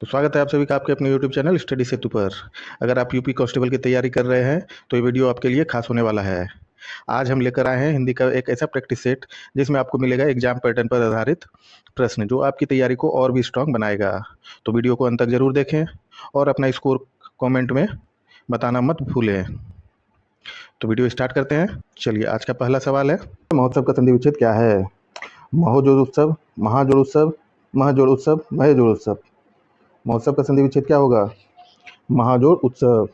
तो स्वागत है आप सभी का आपके अपने यूट्यूब चैनल स्टडी सेतु पर। अगर आप यूपी कांस्टेबल की तैयारी कर रहे हैं तो ये वीडियो आपके लिए खास होने वाला है। आज हम लेकर आए हैं हिंदी का एक ऐसा प्रैक्टिस सेट जिसमें आपको मिलेगा एग्जाम पैटर्न पर आधारित प्रश्न जो आपकी तैयारी को और भी स्ट्रांग बनाएगा। तो वीडियो को अंत तक जरूर देखें और अपना स्कोर कॉमेंट में बताना मत भूलें। तो वीडियो स्टार्ट करते हैं। चलिए, आज का पहला सवाल है, महोत्सव का संधि विच्छेद क्या है? महोजोड़ उत्सव, महाजोड़ उत्सव, महजोड़ उत्सव, महेजोड़ उत्सव। महोत्सव का संधि विच्छेद क्या होगा? महाजोड़ उत्सव।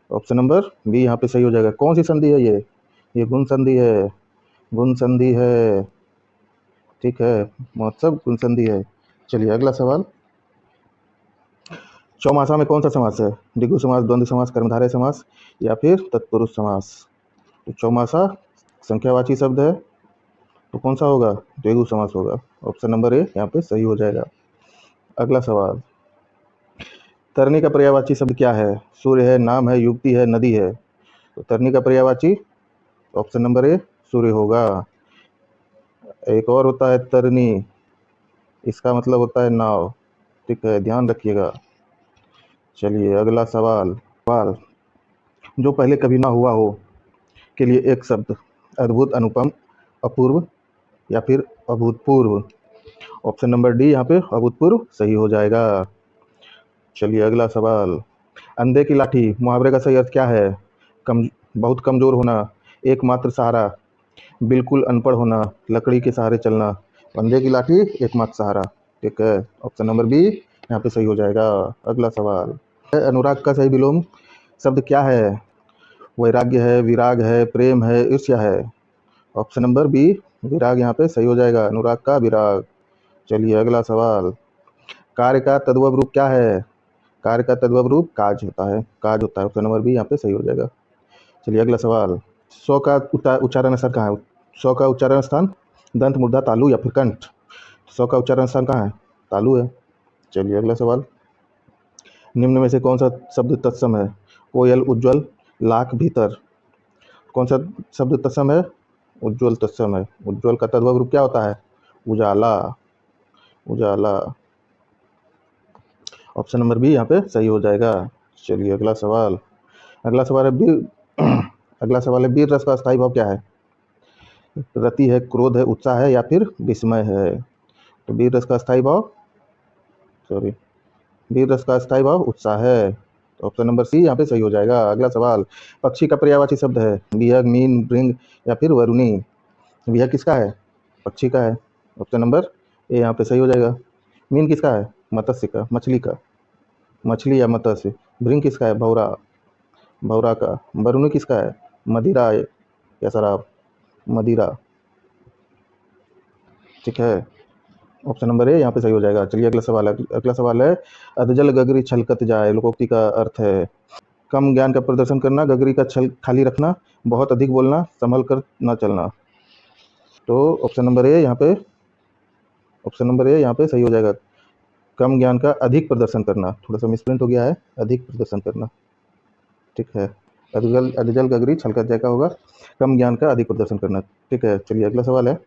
ऑप्शन नंबर बी यहाँ पे सही हो जाएगा। कौन सी संधि है ये गुण संधि है। गुण संधि है, ठीक है। महोत्सव गुण संधि है। चलिए अगला सवाल, चौमासा में कौन सा समास है? द्विगु समास, द्वंद्व समास, कर्मधारय समास या फिर तत्पुरुष समास। तो चौमासा संख्यावाची शब्द है, तो कौन सा होगा? द्विगु समास होगा। ऑप्शन नंबर ए यहाँ पे सही हो जाएगा। अगला सवाल, तरनी का पर्यायवाची शब्द क्या है? सूर्य है, नाम है, युक्ति है, नदी है। तो तरनी का पर्यायवाची ऑप्शन नंबर ए सूर्य होगा। एक और होता है तरनी, इसका मतलब होता है नाव, ठीक है, ध्यान रखिएगा। चलिए अगला सवाल, सवाल जो पहले कभी ना हुआ हो के लिए एक शब्द, अद्भुत, अनुपम, अपूर्व या फिर अभूतपूर्व। ऑप्शन नंबर डी यहाँ पे अभूतपूर्व सही हो जाएगा। चलिए अगला सवाल, अंधे की लाठी मुहावरे का सही अर्थ क्या है? बहुत कमजोर होना, एकमात्र सहारा, बिल्कुल अनपढ़ होना, लकड़ी के सहारे चलना। अंधे की लाठी एकमात्र सहारा, ठीक है। ऑप्शन नंबर बी यहाँ पे सही हो जाएगा। अगला सवाल, अनुराग का सही विलोम शब्द क्या है? वैराग्य है, विराग है, प्रेम है, ईर्ष्या है। ऑप्शन नंबर बी विराग यहाँ पे सही हो जाएगा, अनुराग का विराग। चलिए अगला सवाल, कार्य का तद्भव रूप क्या है? कार्य का तद्भव रूप काज होता है, काज होता है। ऑप्शन नंबर बी यहाँ पे सही हो जाएगा। चलिए अगला सवाल, सौ का उच्चारण स्थान कहाँ है? सौ का उच्चारण स्थान दंत, मूर्धा, तालु या फिर कंठ। सौ का उच्चारण स्थान कहाँ है? तालु है। चलिए अगला सवाल, निम्न में से कौन सा शब्द तत्सम है? कोयल, उज्ज्वल, लाख, भीतर। कौन सा शब्द तत्सम है? उज्ज्वल तत्सम है। उज्ज्वल का तद्भव रूप क्या होता है? उजाला, उजाला। ऑप्शन नंबर बी यहाँ पे सही हो जाएगा। चलिए अगला सवाल, अगला सवाल है अगला सवाल है, वीर रस का स्थायी भाव क्या है? रति है, क्रोध है, उत्साह है या फिर विस्मय है। तो वीर रस का स्थायी भाव, सॉरी, वीर रस का स्थायी भाव उत्साह है। तो ऑप्शन नंबर सी यहाँ पे सही हो जाएगा। अगला सवाल, पक्षी का पर्यायवाची शब्द है? विहग, मीन, भृंग या फिर वरुणी। विहग किसका है? पक्षी का है। ऑप्शन नंबर ए यहाँ पे सही हो जाएगा। मीन किसका है? मत्स्य का, मछली का, मछली या मत्स्य। भृंग किसका है? भौरा, भौरा का। वरुणी किसका है? मदिरा या शराब, मदिरा, ठीक है। ऑप्शन नंबर ए यहाँ पे सही हो जाएगा। चलिए अगला सवाल है, अगला सवाल है, अधजल गगरी छलकत जाए लोकोक्ति का अर्थ है? कम ज्ञान का प्रदर्शन करना, गगरी का छल खाली रखना, बहुत अधिक बोलना, संभल कर न चलना। तो ऑप्शन नंबर ए यहाँ पे, ऑप्शन नंबर ए यहाँ पे सही हो जाएगा। कम ज्ञान का अधिक प्रदर्शन करना, थोड़ा सा मिसप्रिंट हो गया है, अधिक प्रदर्शन करना, ठीक है। अधजल अधजल गगरी छलकत जाए का होगा कम ज्ञान का अधिक प्रदर्शन करना, ठीक है। चलिए अगला सवाल है,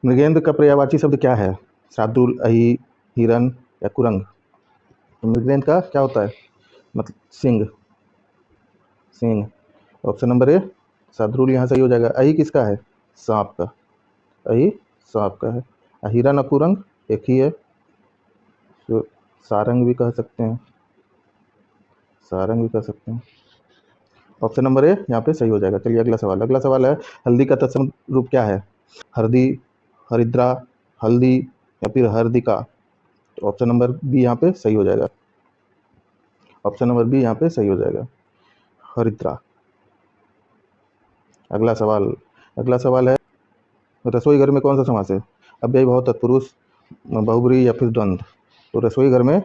मृगेंद्र का पर्यायवाची शब्द क्या है? शार्दूल, अहि, हिरन या कुरंग। तो मृगेंद्र का क्या होता है? मतलब सिंह, सिंह। ऑप्शन नंबर ए शार्दूल यहाँ सही हो जाएगा। अहि किसका है? सांप का, अहि सांप का है। हिरन और कुरंग एक ही है, तो सारंग भी कह सकते हैं, सारंग भी कह सकते हैं। ऑप्शन नंबर ए यहाँ पे सही हो जाएगा। चलिए अगला सवाल, अगला सवाल है, हल्दी का तत्सम रूप क्या है? हरदी, हरिद्रा, हल्दी या फिर हर्दिका। तो ऑप्शन नंबर बी यहाँ पे सही हो जाएगा। ऑप्शन नंबर बी यहाँ पे सही हो जाएगा, हरिद्रा। अगला सवाल, अगला सवाल है, रसोई घर में कौन सा समास है? अव्ययी भाव, तत्पुरुष, बहुब्रीहि या फिर द्वंद्व। तो रसोई घर में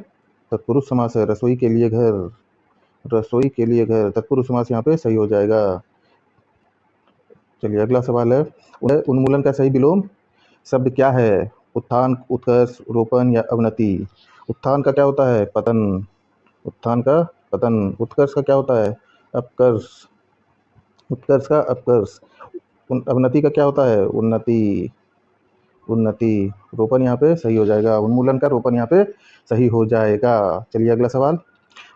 तत्पुरुष समास है, रसोई के लिए घर, रसोई के लिए घर, तत्पुरुष समास यहाँ पे सही हो जाएगा। चलिए अगला सवाल है, उन्मूलन का सही विलोम शब्द क्या है? उत्थान, उत्कर्ष, रोपण या अवनति। उत्थान का क्या होता है? पतन, उत्थान का पतन। उत्कर्ष का क्या होता है? अपकर्ष, उत्कर्ष का अपकर्ष। अवनति का क्या होता है? उन्नति, उन्नति। रोपण यहाँ पे सही हो जाएगा, उन्मूलन का रोपण यहाँ पे सही हो जाएगा। चलिए अगला सवाल,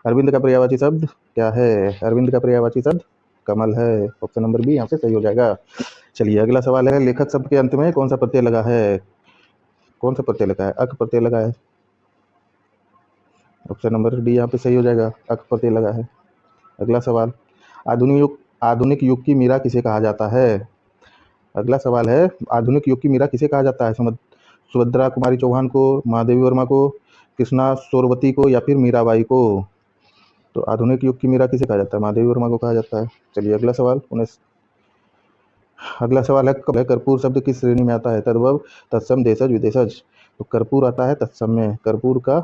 अरविंद का पर्यायवाची शब्द क्या है? अरविंद का पर्यायवाची शब्द कमल है। ऑप्शन नंबर बी यहाँ पे सही हो जाएगा। चलिए अगला सवाल है, लेखक शब्द के अंत में कौन सा प्रत्यय लगा है? कौन सा प्रत्यय लगा है? अक प्रत्यय लगा है। ऑप्शन नंबर डी यहाँ पे सही हो जाएगा, अक प्रत्यय लगा है। अगला सवाल, आधुनिक युग की मीरा किसे कहा जाता है? अगला सवाल है, आधुनिक युग की मीरा किसे कहा जाता है? सुभद्रा कुमारी चौहान को, महादेवी वर्मा को, कृष्णा सोरवती को, या फिर मीराबाई को? तो आधुनिक युग की मीरा किसे कहा जाता है? महादेवी वर्मा को कहा जाता है। चलिए अगला सवाल, अगला सवाल है, कर्पूर शब्द किस श्रेणी में आता है? तद्भव, तत्सम, देशज, विदेशज। तो कर्पूर आता है तत्सम में, कर्पूर का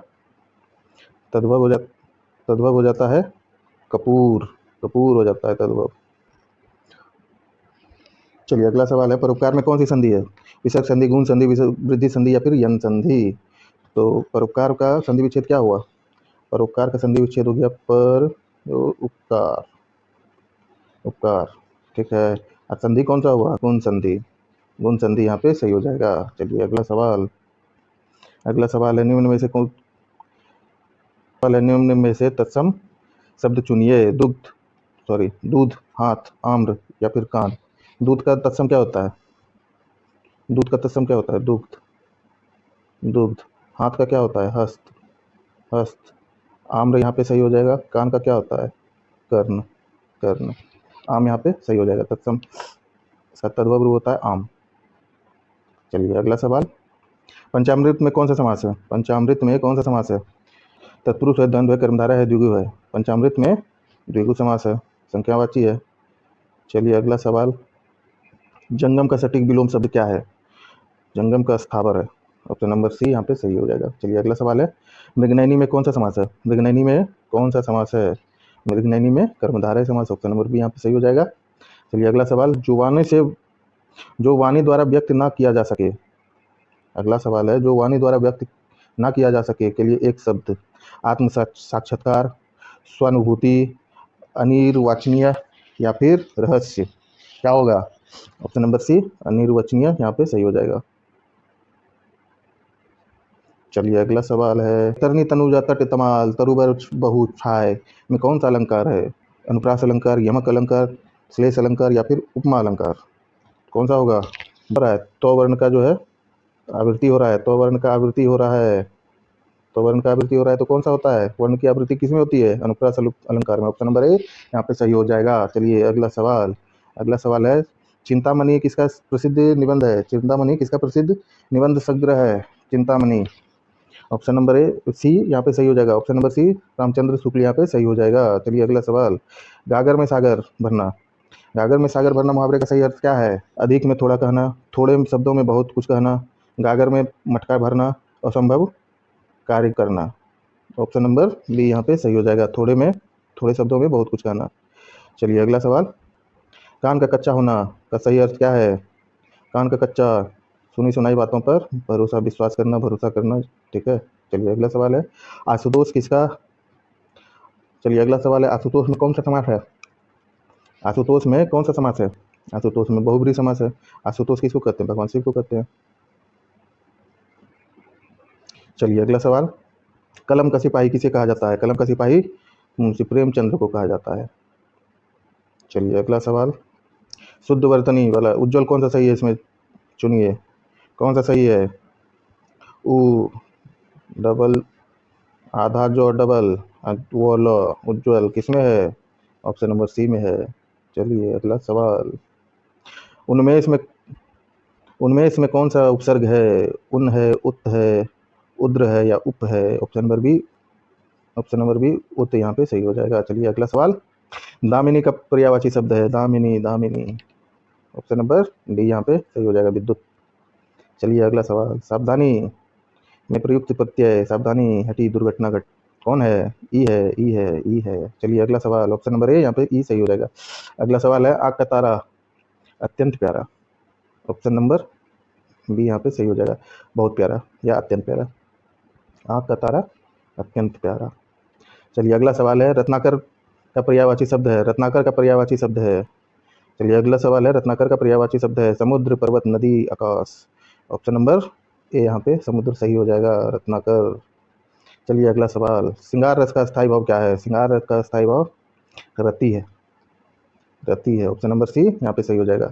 तद्भव हो जाता है कपूर, कपूर हो जाता है तद्भव। चलिए अगला सवाल है, परोपकार में कौन सी संधि है? विसर्ग संधि, गुण संधि, वृद्धि संधि, या फिर यन संधि? तो परोपकार का संधि विच्छेद क्या हुआ? परोपकार का संधि विच्छेद हो गया पर उपकार, उपकार, ठीक है। और संधि कौन सा हुआ? गुण संधि, गुण संधि यहाँ पे सही हो जाएगा। चलिए अगला सवाल, अगला सवाल है, निम्न में से तत्सम शब्द चुनिए। दूध, हाथ, आम्र, या फिर कान। दूध का तत्सम क्या होता है? दूध का तत्सम क्या होता है? दुग्ध, दुग्ध। हाथ का क्या होता है? हस्त, हस्त। आम्र यहाँ पे सही हो जाएगा। कान का क्या होता है? कर्ण, कर्ण। आम यहाँ पे सही हो जाएगा, तत्सम इसका तद्भव रूप होता है आम। चलिए अगला सवाल, पंचामृत में कौन सा समास है? पंचामृत में कौन सा समास है? तत्पुरुष है, द्वंद्व है, कर्मधारय है, द्विगु है। पंचामृत में द्विगु समास है, संख्यावाची है। चलिए अगला सवाल, जंगम का सटीक विलोम शब्द क्या है? जंगम का स्थावर है। ऑप्शन नंबर सी यहाँ पे सही हो जाएगा। चलिए अगला सवाल है, मृगनयनी में कौन सा समास है? मृगनयनी में कौन सा समास है? मृगनयनी में कर्मधारय समास। ऑप्शन नंबर बी यहाँ पे सही हो जाएगा। चलिए अगला सवाल, जो वाणी द्वारा व्यक्त ना किया जा सके। अगला सवाल है, जो वाणी द्वारा व्यक्त ना किया जा सके के लिए एक शब्द। आत्म साक्षात्कार, स्वानुभूति, अनिर्वचनीय, या फिर रहस्य। क्या होगा? ऑप्शन नंबर सी अनिर्वचनीय यहाँ पे सही हो जाएगा। चलिए अगला सवाल है, तरनी तनुजा तट तमाल तरुबर बहु छाय में कौन सा अलंकार है? अनुप्रास अलंकार, यमक अलंकार, श्लेष अलंकार, या फिर उपमा अलंकार? कौन सा होगा? हो रहा है तो वर्ण का जो है आवृत्ति हो रहा है, तो वर्ण का आवृत्ति हो रहा है, तो वर्ण का आवृत्ति हो रहा है, तो कौन सा होता है? वर्ण की आवृत्ति किसमें होती है? अनुप्रास अलंकार में। ऑप्शन नंबर ए यहाँ पे सही हो जाएगा। चलिए अगला सवाल, अगला सवाल है, चिंतामणि किसका प्रसिद्ध निबंध है? चिंतामणि किसका प्रसिद्ध निबंध संग्रह है? चिंतामणि। ऑप्शन नंबर ए सी यहाँ पे सही हो जाएगा। Option number C Ramchandra Shukla यहाँ पे सही हो जाएगा। चलिए अगला सवाल, गागर में सागर भरना। गागर में सागर भरना मुहावरे का सही अर्थ क्या है? अधिक में थोड़ा कहना, थोड़े शब्दों में बहुत कुछ कहना, गागर में मटका भरना, असंभव कार्य करना। ऑप्शन नंबर बी यहाँ पे सही हो जाएगा, थोड़े शब्दों में बहुत कुछ कहना। चलिए अगला सवाल, कान का कच्चा होना का सही अर्थ क्या है? कान का कच्चा, सुनी सुनाई बातों पर भरोसा, विश्वास करना, भरोसा करना, ठीक है। चलिए अगला सवाल है, आशुतोष किसका चलिए अगला सवाल है, आशुतोष में कौन सा समास है? आशुतोष में कौन सा समास है? आशुतोष में बहुब्रीहि समास है। आशुतोष किसको कहते हैं? भगवान शिव को कहते हैं। चलिए अगला सवाल, कलम का सिपाही किसे कहा जाता है? कलम का सिपाही मुंशी प्रेमचंद्र को कहा जाता है। चलिए अगला सवाल, शुद्ध वर्तनी वाला उज्ज्वल कौन सा सही है? इसमें चुनिए कौन सा सही है। उ डबल आधा जो डबल वो ल उज्ज्वल किसमें है? ऑप्शन नंबर सी में है। चलिए अगला सवाल, उनमें इसमें कौन सा उपसर्ग है? उन है, उत है, उद्र है, या उप है? ऑप्शन नंबर बी उत यहाँ पे सही हो जाएगा। चलिए अगला सवाल, दामिनी का पर्यायवाची शब्द है? Damini, Damini. Option number D यहाँ पे सही हो जाएगा, विद्युत। चलिए अगला सवाल, सावधानी में प्रयुक्त प्रत्यय सावधानी हटी दुर्घटना घट कौन है? ई है, ई है, ई है। चलिए अगला सवाल, ऑप्शन नंबर ए यहाँ पे ई सही हो जाएगा। अगला सवाल है, आग का तारा अत्यंत प्यारा। ऑप्शन नंबर बी यहाँ पे सही हो जाएगा, बहुत प्यारा या अत्यंत प्यारा। आग का तारा अत्यंत प्यारा। चलिए अगला सवाल है, रत्नाकर का पर्यायवाची शब्द है? रत्नाकर का पर्यायवाची शब्द है। चलिए अगला सवाल है, रत्नाकर का पर्यायवाची शब्द है? समुद्र, पर्वत, नदी, आकाश। ऑप्शन नंबर ए यहाँ पे समुद्र सही हो जाएगा, रत्नाकर। चलिए अगला सवाल, श्रृंगार रस का स्थायी भाव क्या है? श्रृंगार रस का स्थायी भाव रति है, रति है। ऑप्शन नंबर सी यहाँ पे सही हो जाएगा।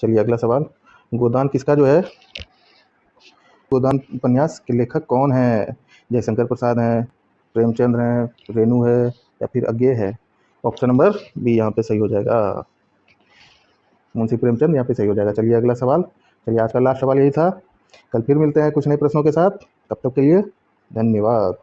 चलिए अगला सवाल, गोदान किसका जो है, गोदान उपन्यास के लेखक कौन है? जयशंकर प्रसाद हैं, प्रेमचंद्र हैं, रेणु है या फिर अज्ञे है? ऑप्शन नंबर बी यहाँ पे सही हो जाएगा, मुंशी प्रेमचंद यहाँ पे सही हो जाएगा। चलिए अगला सवाल, चलिए आज का लास्ट सवाल यही था। कल फिर मिलते हैं कुछ नए प्रश्नों के साथ, तब तक के लिए धन्यवाद।